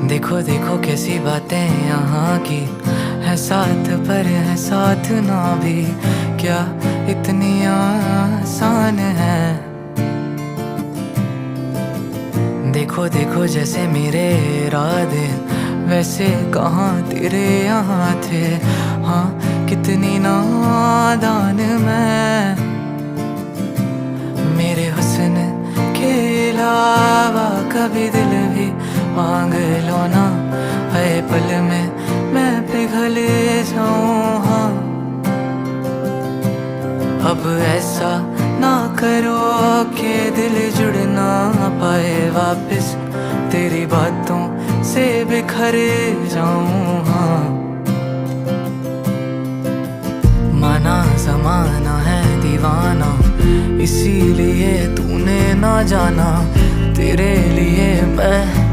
देखो देखो कैसी बातें यहाँ की है, साथ पर है साथ ना भी, क्या इतनी आसान है। देखो देखो जैसे मेरे इरादे वैसे कहाँ तेरे यहाँ थे, हाँ कितनी नादान मैं। मेरे हुस्न के अलावा कभी दिल भी मांग लो ना, हर पल में मैं पिघल जाऊं। हाँ अब ऐसा ना करो कि दिल जुड़ ना पाए वापस, तेरी बातों से बिखर जाऊं। हाँ माना ज़माना है दीवाना, इसीलिए तूने ना जाना, तेरे लिए मैं